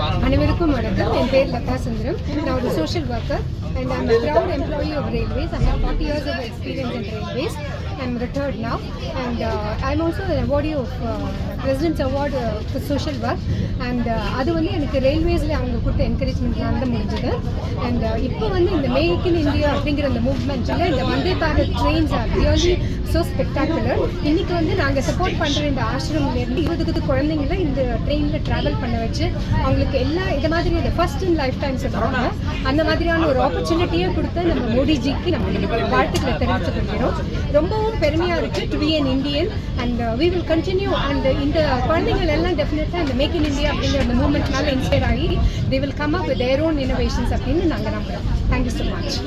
அனைவருக்கும் வணக்கம். என் பேர் லதா சுந்தரம். நான் ஒரு social worker and I'm a proud employee of Railways. I have 40 years of experience in Railways. I'm retired now and I'm also an awardee of President's Award for Social Work and அது வந்து எனக்கு ரயில்வேஸில் அவங்க கொடுத்த என்கரேஜ்மெண்ட்லாம் தான் முடிஞ்சது. And இப்போ வந்து இந்த மேக் இன் இந்தியா அப்படிங்கிற அந்த மூவ்மெண்ட்டில் இந்த Vande Bharat trains are really so spectacular. இன்றைக்கி வந்து நாங்கள் சப்போர்ட் பண்ணுற இந்த ஆசிரமிலேருந்து 20 குழந்தைங்கள இந்த ட்ரெயினில் ட்ராவல் பண்ண வச்சு அவங்களுக்கு எல்லா இது மாதிரி இந்த ஃபர்ஸ்ட் இன் லைஃப் டைம் சொல்கிறாங்க. அந்த மாதிரியான ஒரு ஆப்பர்ச்சுனிட்டியை கொடுத்த நம்ம மோடிஜிக்கு நம்ம வாழ்த்துக்களை தெரிவித்துக் கொள்கிறோம். ரொம்பவும் பெருமையாக இருக்குது to be an Indian and we will continue. And இந்த குழந்தைகள் எல்லாம் டெஃபினட்டாக இந்த மேக் இன் இந்தியா அப்படிங்கிற அந்த மூவ்மெண்ட்னால இன்ஸ்பயர் ஆகி they will come up with their own innovations அப்படின்னு நாங்கள் நம்புகிறோம். Thank you so much.